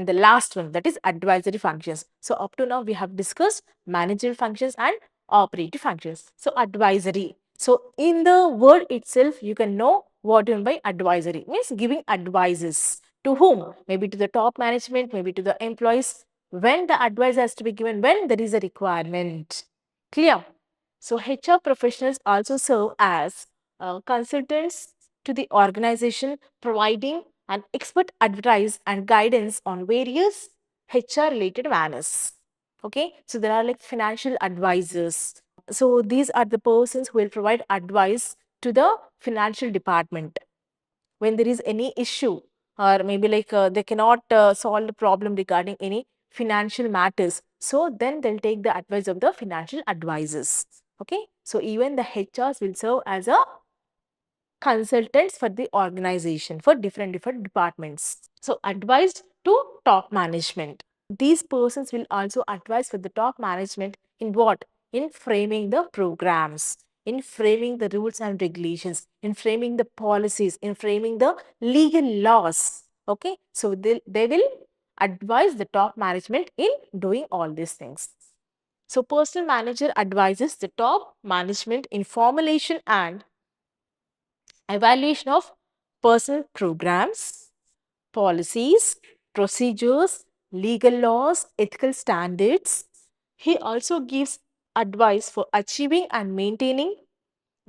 And the last one, that is advisory functions. So up to now we have discussed managerial functions and operative functions. So advisory. So in the word itself, you can know what you mean by advisory. Means giving advices. To whom? Maybe to the top management, maybe to the employees. When the advice has to be given, when there is a requirement. Clear? So HR professionals also serve as consultants to the organization, providing an expert advice and guidance on various HR related matters. Okay, so there are like financial advisors. So these are the persons who will provide advice to the financial department when there is any issue, or maybe like they cannot solve the problem regarding any financial matters. So then they'll take the advice of the financial advisors. Okay, so even the HRs will serve as a consultants for the organization for different departments. So advised to top management. These persons will also advise for the top management in what? In framing the programs, in framing the rules and regulations, in framing the policies, in framing the legal laws. Okay, so they will advise the top management in doing all these things. So personal manager advises the top management in formulation and evaluation of personal programs, policies, procedures, legal laws, ethical standards. He also gives advice for achieving and maintaining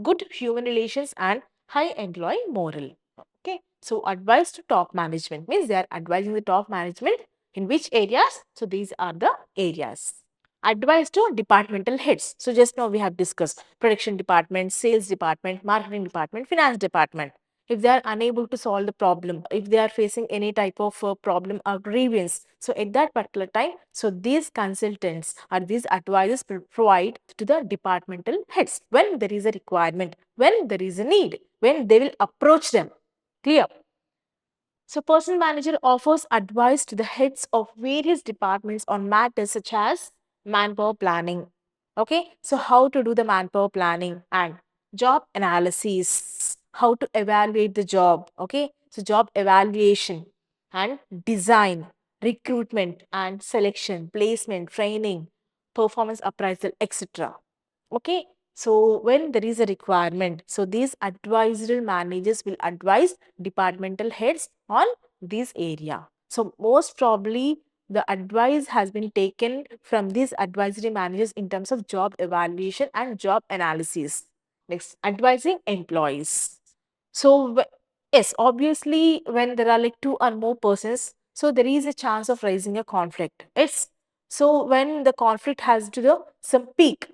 good human relations and high employee moral. Okay, so advice to top management means they are advising the top management in which areas? So these are the areas. Advice to departmental heads. So just now we have discussed production department, sales department, marketing department, finance department. If they are unable to solve the problem, if they are facing any type of problem or grievance, so at that particular time, so these consultants or these advisors will provide to the departmental heads when there is a requirement, when there is a need, when they will approach them. Clear? So person manager offers advice to the heads of various departments on matters such as manpower planning. Okay, so how to do the manpower planning and job analysis, how to evaluate the job. Okay, so job evaluation and design, recruitment and selection, placement, training, performance appraisal, etc. Okay, so when there is a requirement, so these advisory managers will advise departmental heads on this area. So most probably the advice has been taken from these advisory managers in terms of job evaluation and job analysis. Next, advising employees. So yes, obviously when there are like two or more persons, so there is a chance of raising a conflict. It's so when the conflict has to the some peak,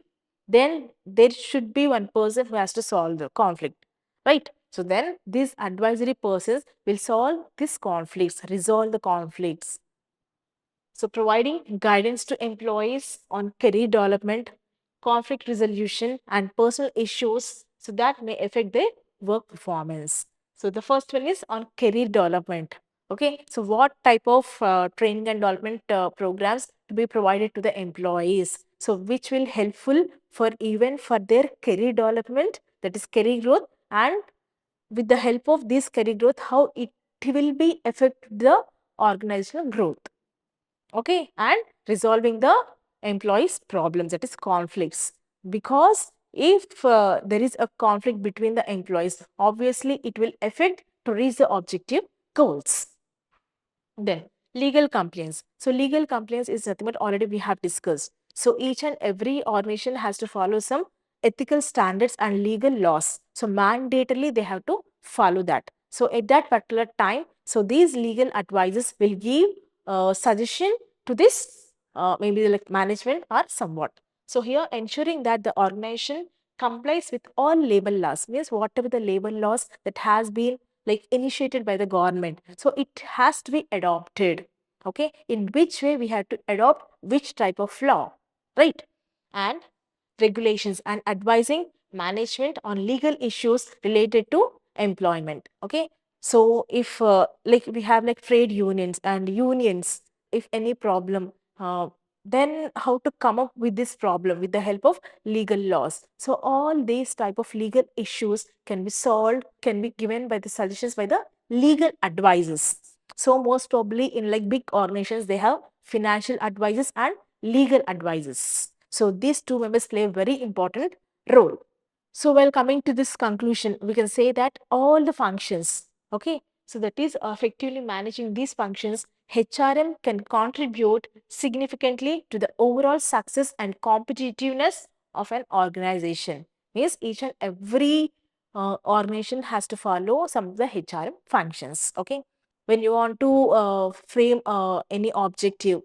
then there should be one person who has to solve the conflict, right? So then these advisory persons will solve these conflicts, resolve the conflicts. So providing guidance to employees on career development, conflict resolution and personal issues so that may affect their work performance. So the first one is on career development. Okay, so what type of training and development programs to be provided to the employees? So which will helpful for even for their career development, that is career growth, and with the help of this career growth, how it will be affect the organizational growth. Okay, and resolving the employees problems, that is conflicts, because if there is a conflict between the employees, obviously it will affect to reach the objective goals. Then legal compliance. So legal compliance is nothing but already we have discussed. So each and every organization has to follow some ethical standards and legal laws. So mandatorily they have to follow that. So at that particular time, so these legal advisors will give suggestion to this maybe like management or somewhat. So here ensuring that the organization complies with all labor laws, means whatever the labor laws that has been like initiated by the government, so it has to be adopted. Okay, in which way we have to adopt which type of law, right? And regulations and advising management on legal issues related to employment. Okay, so if like we have like trade unions and unions, if any problem, then how to come up with this problem with the help of legal laws. So all these type of legal issues can be solved, can be given by the suggestions by the legal advisors. So most probably in like big organizations, they have financial advisors and legal advisors. So these two members play a very important role. So while coming to this conclusion, we can say that all the functions, okay, so that is effectively managing these functions, HRM can contribute significantly to the overall success and competitiveness of an organization. Means each and every organization has to follow some of the HRM functions, okay. When you want to frame any objective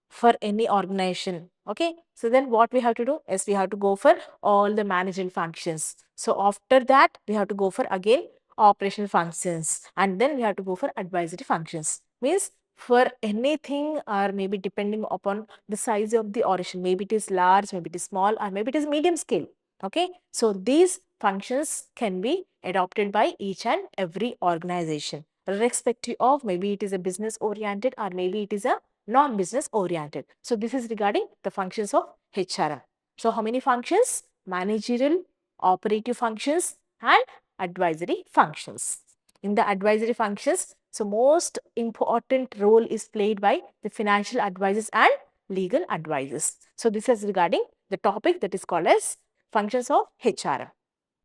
for any organization, okay, so then what we have to do is we have to go for all the managerial functions. So after that we have to go for again operational functions, and then we have to go for advisory functions. Means for anything, or maybe depending upon the size of the organization, maybe it is large, maybe it is small, or maybe it is medium scale, okay, so these functions can be adopted by each and every organization, irrespective of maybe it is a business oriented or maybe it is a non-business oriented. So this is regarding the functions of HRM. So how many functions? Managerial, operative functions and advisory functions. In the advisory functions, so most important role is played by the financial advisors and legal advisors. So this is regarding the topic that is called as functions of HRM.